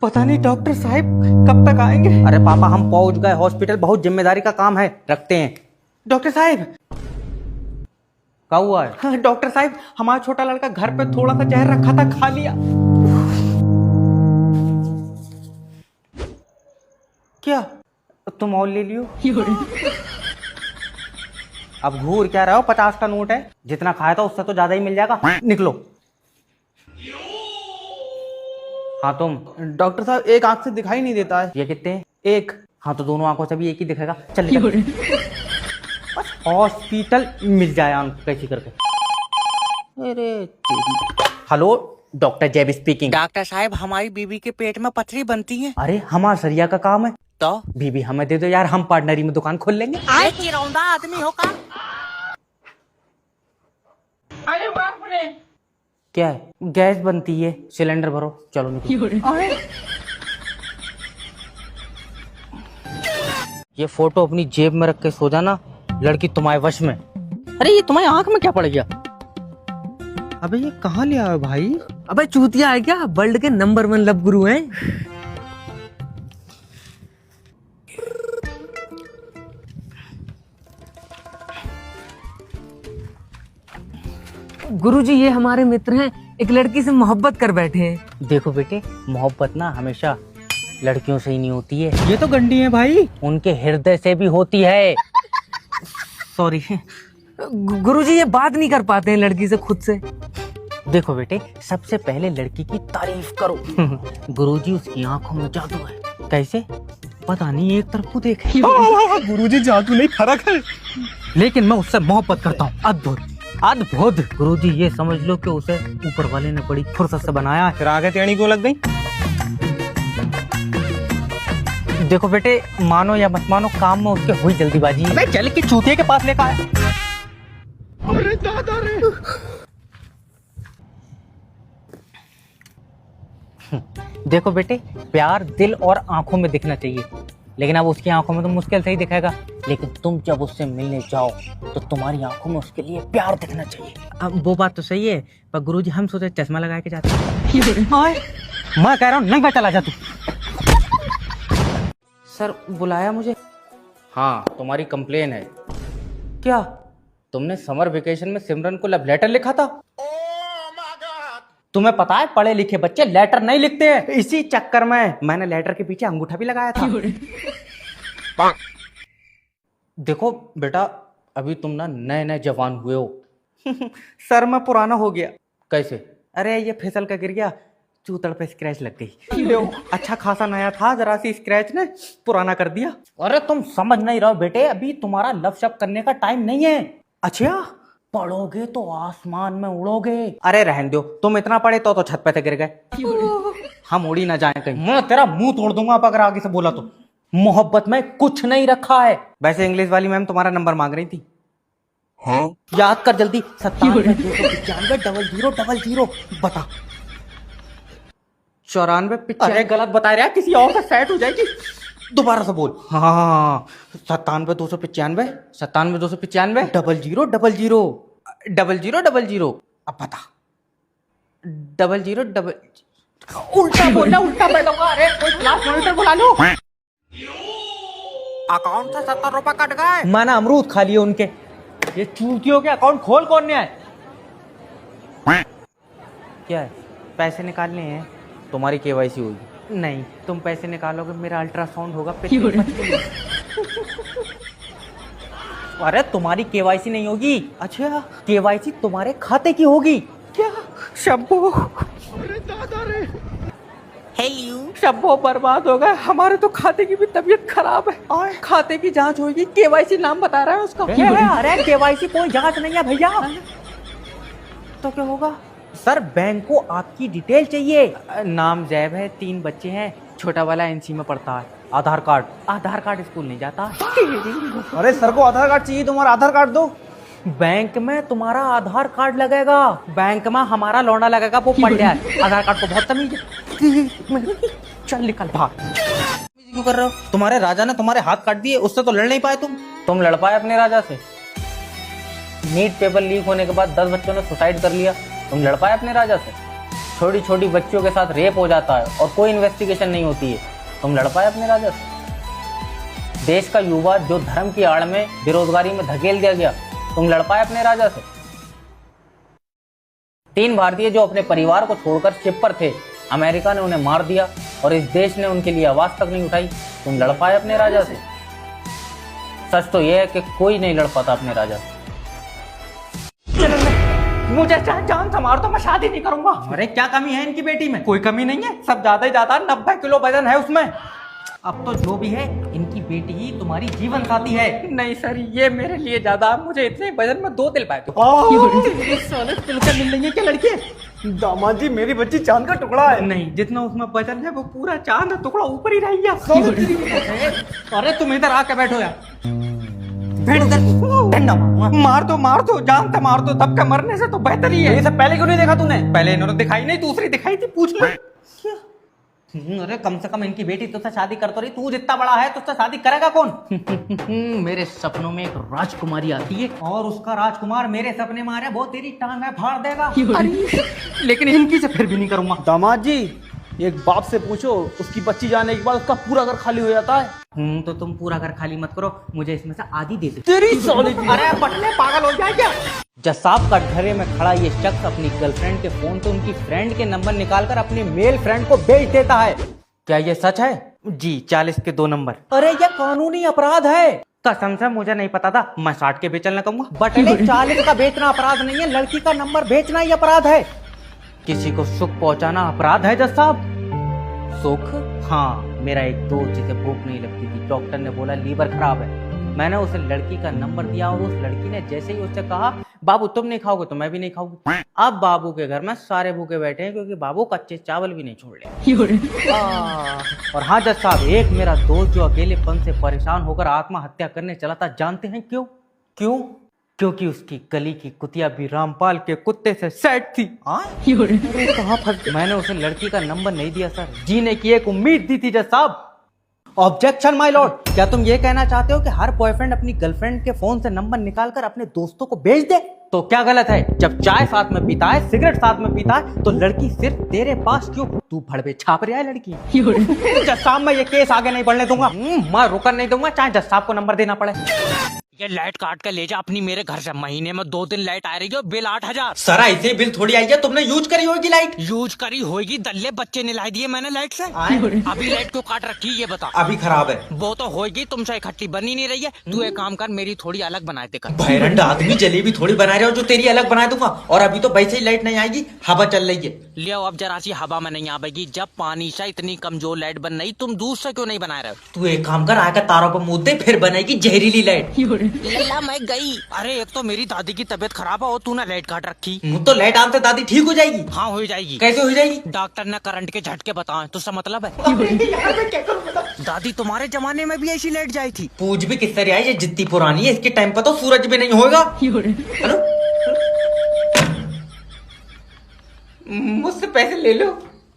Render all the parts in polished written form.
पता नहीं डॉक्टर साहब कब तक आएंगे। अरे पापा हम पहुंच गए हॉस्पिटल, बहुत जिम्मेदारी का काम है, रखते हैं। डॉक्टर साहब क्या हुआ है? हाँ, डॉक्टर साहब हमारा छोटा लड़का घर पे थोड़ा सा जहर रखा था, खा लिया। क्या तुम और ले लियो? अब घूर क्या रहे हो, 50 का नोट है, जितना खाया था उससे तो ज्यादा ही मिल जाएगा। निकलो। हाँ तुम। डॉक्टर साहब एक आंख से दिखाई नहीं देता है। ये कितने हैं? एक। हाँ तो दोनों आंखों से भी एक ही दिखेगा। चल निकल। हॉस्पिटल मिल जाए आंख कैसी करके। अरे हेलो, डॉक्टर जेब स्पीकिंग। डॉक्टर साहब हमारी बीबी के पेट में पथरी बनती है। अरे हमारा सरिया का काम है, तो बीबी हमें दे दो यार, हम पार्टनरी में दुकान खोल लेंगे। चिरौंधा आदमी हो का? अरे बाप रे। क्या है? गैस बनती है, सिलेंडर भरो, चलो निकलो। ये फोटो अपनी जेब में रख के सो जाना, लड़की तुम्हारे वश में। अरे ये तुम्हारी आंख में क्या पड़ गया? अबे ये कहाँ ले आए भाई? अबे चूतिया है क्या? वर्ल्ड के नंबर 1 लव गुरु हैं। गुरुजी ये हमारे मित्र हैं, एक लड़की से मोहब्बत कर बैठे हैं। देखो बेटे, मोहब्बत ना हमेशा लड़कियों से ही नहीं होती है, ये तो गंडी है भाई। उनके हृदय से भी होती है। सॉरी। गुरुजी ये बात नहीं कर पाते हैं लड़की से खुद से। देखो बेटे, सबसे पहले लड़की की तारीफ करो। गुरुजी उसकी आंखों में जादू है। कैसे? पता नहीं, एक तरफ को देख। गुरुजी जादू नहीं, फर्क है। लेकिन मैं उससे मोहब्बत करता हूँ, अद्भुत अद्भुत। गुरुजी ये समझ लो कि उसे ऊपर वाले ने बड़ी फुर्सत से बनाया है। फिर आगे टेढ़ी क्यों लग गई? देखो बेटे, मानो या मत मानो, काम में उसके हुई जल्दीबाजी। अबे चल के चूतिया के पास लेकर आया। अरे दादा रे। देखो बेटे, प्यार दिल और आंखों में दिखना चाहिए, लेकिन अब उसकी आंखों में तो मुश्किल से ही दिखेगा। लेकिन तुम जब उससे मिलने जाओ तो तुम्हारी आंखों में उसके लिए प्यार दिखना चाहिए। अब वो बात तो सही है, पर गुरुजी हम सोचे चश्मा लगा के जाते हैं। मैं कह रहा हूँ नंगा चला जा तू। सर बुलाया मुझे? हाँ, तुम्हारी कंप्लेन है। क्या? तुमने समर वेकेशन में सिमरन को लव लेटर लिखा था। तुम्हें पता है पढ़े लिखे बच्चे लेटर नहीं लिखते हैं, इसी चक्कर में मैंने लेटर के पीछे अंगूठा भी लगाया था। देखो बेटा, अभी तुम ना नए नए जवान हुए हो। सर मैं पुराना हो गया। कैसे? अरे ये फिसल का गिर गया, चूतड़ पे स्क्रैच लग गई। अच्छा खासा नया था, जरा सी स्क्रैच ने पुराना कर दिया। अरे तुम समझ नहीं रहो बेटे, अभी तुम्हारा लव शप करने का टाइम नहीं है। अच्छा, पढ़ोगे तो आसमान में उड़ोगे। अरे रहने दो, तुम इतना पढ़े तो छत पे से गिर गए। हम उड़ी ना जाए कहीं। मैं तेरा मुंह तोड़ दूंगा अब अगर आगे से बोला तो। मोहब्बत में कुछ नहीं रखा है। वैसे इंग्लिश वाली मैम तुम्हारा नंबर मांग रही थी। हाँ? याद कर जल्दी, 97 बता। 94 अरे गलत बता रहा है, किसी और से सेट हो जाएगी। दोबारा से बोल। हाँ, 97 295 97 295 0000 0000। अब बता। 00 उल्टा बोलना, उल्टा बैठूंगा। अरे कोई क्लास मॉनिटर बुला लो। अकाउंट से 70 रुपए कट गए। माना अमरूद खा लिए उनके। ये चूतियों के अकाउंट खोल कौन ने आए? क्या है? पैसे निकालने हैं। तुम्हारी केवाईसी होगी। नहीं, तुम पैसे निकालोगे, मेरा अल्ट्रासाउंड होगा। अरे तुम्हारी केवाईसी नहीं होगी, अच्छा, केवाईसी तुम्हारे खाते की होगी। क्या? शब्बो। हेलो, शब्बो बर्बाद हो गए हमारे, तो खाते की भी तबीयत खराब है। और खाते की जांच होगी, केवाईसी नाम बता रहा है उसका। अरे केवाईसी कोई जांच नहीं है भैया। तो क्या होगा? सर बैंक को आपकी डिटेल चाहिए। नाम जैब है, 3 बच्चे हैं, छोटा वाला एनसी में पढ़ता है। आधार कार्ड। आधार कार्ड स्कूल नहीं जाता। अरे सर को आधार कार्ड चाहिए, तुम्हारा आधार कार्ड दो। बैंक में तुम्हारा आधार कार्ड लगेगा। बैंक में हमारा लौंडा लगेगा, वो पढ़ जाए। आधार कार्ड को बहुत तमीज है। चल निकल भाग। क्यों कर रहे हो? तुम्हारे राजा ने तुम्हारे हाथ काट दिए, उससे तो लड़ नहीं पाए तुम लड़ पाए अपने राजा से? नीट पेपर लीक होने के बाद 10 बच्चों ने सुसाइड कर लिया, तुम लड़ पाए अपने राजा से? छोटी छोटी बच्चियों के साथ रेप हो जाता है और कोई इन्वेस्टिगेशन नहीं होती है, तुम लड़ पाए अपने राजा से? देश का युवा जो धर्म की आड़ में बेरोजगारी में धकेल दिया गया, तुम लड़ पाए अपने राजा से? 3 भारतीय जो अपने परिवार को छोड़कर शिप पर थे, अमेरिका ने उन्हें मार दिया और इस देश ने उनके लिए आवाज तक नहीं उठाई, तुम लड़ पाए अपने राजा से? सच तो यह है कि कोई नहीं लड़ पाता अपने राजा से। मुझे चाहे जान से मार दो, मैं शादी नहीं करूंगा। अरे क्या कमी है इनकी बेटी में? कोई कमी नहीं है, सब ज्यादा ही ज्यादा 90 किलो वजन है उसमें। अब तो जो भी है, इनकी बेटी ही तुम्हारी जीवन साथी है। नहीं सर, ये मेरे लिए ज्यादा, मुझे इतने वजन में 2 तिल पाए तो साले तिल का मिल रही है क्या लड़की? दामाद जी, मेरी बच्ची चांद का टुकड़ा है। नहीं, जितना उसमें वजन है वो पूरा चांद टुकड़ा ऊपर ही रह गया। अरे तुम इधर आके बैठो यार। मार दो, जान से मार दो, तब का मरने से तो बेहतर ही है। ये सब पहले क्यों नहीं देखा तूने? पहले इन्होंने दिखाई नहीं, दूसरी दिखाई थी, पूछ लो। अरे कम से कम इनकी बेटी तुझसे शादी कर तो रही, तू जितना बड़ा है तुझसे शादी करेगा कौन? मेरे सपनों में एक राजकुमारी आती है और उसका राजकुमार मेरे सपने में आ रहा है, वो तेरी टांगें फाड़ देगा। अरे लेकिन इनकी से फिर भी नहीं करूंगा। दामाद जी, एक बाप से पूछो, उसकी बच्ची जाने के बाद उसका पूरा घर खाली हो जाता है। तो तुम पूरा घर खाली मत करो, मुझे इसमें से आधी दे दो। तेरी साली की। अरे बटले पागल हो जाए क्या? जसाब का घरे में खड़ा ये शख्स अपनी गर्लफ्रेंड के फोन से उनकी फ्रेंड के नंबर निकालकर अपने मेल फ्रेंड को बेच देता है। क्या ये सच है? जी, 40 के 2 नंबर। अरे ये कानूनी अपराध है। कसम से मुझे नहीं पता था, मैं 60 के बेचने लगूंगा। बटले 40 का बेचना अपराध नहीं है, लड़की का नंबर बेचना ही अपराध है। किसी को सुख पहुंचाना अपराध है जज साहब? सुख? हाँ, मेरा एक दोस्त जिसे भूख नहीं लगती थी, डॉक्टर ने बोला लीवर खराब है। मैंने उसे लड़की का नंबर दिया और उस लड़की ने जैसे ही उससे कहा बाबू तुम नहीं खाओगे तो मैं भी नहीं खाऊंगी। अब बाबू के घर में सारे भूखे बैठे हैं क्योंकि बाबू कच्चे चावल भी नहीं छोड़ ले। और हाँ जज साहब, एक मेरा दोस्त जो अकेलेपन से परेशान होकर आत्महत्या करने चला था, जानते हैं क्यों? क्योंकि उसकी गली की कुतिया भी रामपाल के कुत्ते से सेट थी। कहाँ फंस? मैंने उसे लड़की का नंबर नहीं दिया सर, जीने की एक उम्मीद दी थी जज साहब। ऑब्जेक्शन माय लॉर्ड, क्या तुम ये कहना चाहते हो कि हर बॉयफ्रेंड अपनी गर्लफ्रेंड के फोन से नंबर निकालकर अपने दोस्तों को भेज दे? तो क्या गलत है? जब चाय साथ में पीता है, सिगरेट साथ में पीता है, तो लड़की सिर्फ तेरे पास क्यों? तू भड़वे छाप रहा है लड़की। जज साहब, मैं ये केस आगे नहीं बढ़ने दूंगा, मैं रुकन नहीं दूंगा, चाहे जज साहब को नंबर देना पड़े। ये लाइट काट कर ले जा अपनी मेरे घर से, महीने में 2 दिन लाइट आ रही है, बिल 8000। सर ऐसे ही बिल थोड़ी आई है, तुमने यूज करी होगी लाइट। यूज करी होगी, दल्ले बच्चे ने ला दिए मैंने लाइट से। अभी लाइट क्यों काट रखी ये बता। अभी खराब है। वो तो होगी, तुमसे इकट्ठी बनी नहीं रही है। तू एक काम कर, मेरी थोड़ी अलग बना दे कर। भैरंड आदमी, जलेबी थोड़ी बना रहे हो जो तेरी अलग बना दूंगा। और अभी तो वैसे ही लाइट नहीं आएगी, हवा चल रही है। ले अब जरा सी हवा में नहीं आवेगी, जब पानी से इतनी कमजोर लाइट बन रही, तुम दूर से क्यों नहीं बना रहे हो? तू एक काम कर, आकर तारों पर मुँह दे, फिर बनेगी जहरीली लाइट। लल्ला मैं गई। अरे एक तो मेरी दादी की तबीयत खराब है और तू ना लाइट काट रखी। तो लाइट आने से दादी ठीक हो जाएगी? हाँ हो जाएगी। कैसे हो जाएगी? डॉक्टर ने करंट के झटके बताए, तो उसका मतलब है। दादी तुम्हारे जमाने में भी ऐसी लाइट जाई थी? पूछ भी किस तरह आई, ये जितनी पुरानी है, इसके टाइम पर तो सूरज भी नहीं होगा। हेलो, मुझसे पैसे ले लो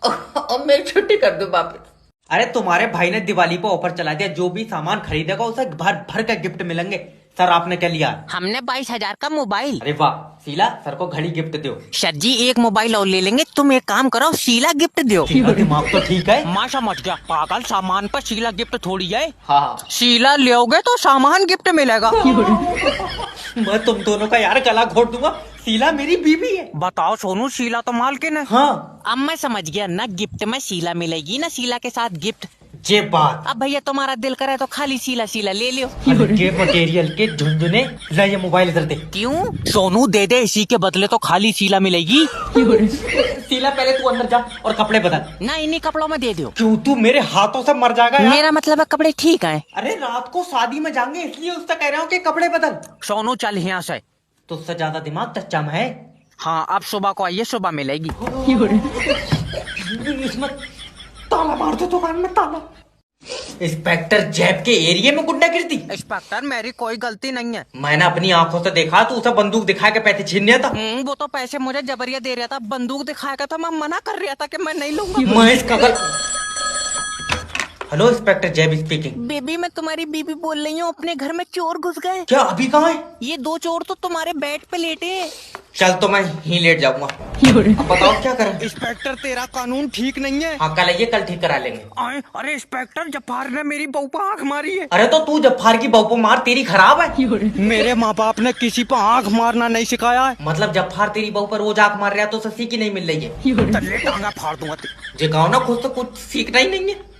और मेरी छुट्टी कर दो वापस। अरे तुम्हारे भाई ने दिवाली पर ऑफर चला दिया, जो भी सामान खरीदेगा उसे भर भर का गिफ्ट मिलेंगे। सर आपने क्या लिया? हमने 22,000 का मोबाइल। अरे वाह, शीला सर को घड़ी गिफ्ट दो। सर जी एक मोबाइल और ले लेंगे, तुम एक काम करो शीला गिफ्ट दो। दिमाग तो ठीक है। माशा मच गया पागल, सामान पर शीला गिफ्ट थोड़ी है। हाँ, शीला लोगे तो सामान गिफ्ट मिलेगा। मैं तुम दोनों का यार गला घोट दूंगा। शीला मेरी बीवी है। बताओ सोनू, शीला तो मालकिन है। हाँ, अब मैं समझ गया, ना गिफ्ट में शीला मिलेगी ना शीला के साथ गिफ्ट। ये बात। अब भैया तुम्हारा दिल करे तो खाली शीला शीला ले लियो। के मटेरियल के झुंझुने, ले ये मोबाइल इधर दे। क्यों? सोनू दे दे, इसी के बदले तो खाली शीला मिलेगी। शीला पहले तू अंदर जा और कपड़े बदल। ना इन्हीं कपड़ों में दे दो। क्यों, तू मेरे हाथों से मर जाएगा यार। मेरा मतलब है कपड़े ठीक है। अरे रात को शादी में जाएंगे इसलिए उससे कह रहा हूँ कि कपड़े बदल। सोनू चल यहाँ से। तुझसे ज्यादा दिमाग कच्चा में है। हाँ अब सुबह को आइए, सुबह मिलेगी। इसमें ताला मार दो दुकान में, ताला। इंस्पेक्टर जैब के एरिया में गुंडागिर्दी? इंस्पेक्टर मेरी कोई गलती नहीं है। मैंने अपनी आंखों से देखा, तू उसे बंदूक दिखा के पैसे छीनने था। वो तो पैसे मुझे जबरिया दे रहा था, बंदूक दिखाया था, मैं मना कर रहा था कि मैं नहीं लूंगा। मैं इसका हेलो, इंस्पेक्टर जैब स्पीकिंग। बेबी मैं तुम्हारी बीबी बोल रही हूँ, अपने घर में चोर घुस गए। क्या? अभी कहाँ है? ये 2 चोर तो तुम्हारे बेड पे लेटे हैं। चल तो मैं ही लेट जाऊंगा। अब बताओ क्या करें? इंस्पेक्टर तेरा कानून ठीक नहीं है। हाँ कल आइए, कल ठीक करा लेंगे। अरे इंस्पेक्टर जब्बार ने मेरी बहू पर आंख मारी है। अरे तो तू जब्बार की बहू को मार, तेरी खराब है। मेरे माँ बाप ने किसी पर आंख मारना नहीं सिखाया है। मतलब जब्बार तेरी बहू पर रोज आंख मार रहा है तो उसे सीख ही नहीं मिल रही है। तल्ले टांगा फाड़ दूंगा। जे गाँव ना खुद तो कुछ सीखना ही नहीं है।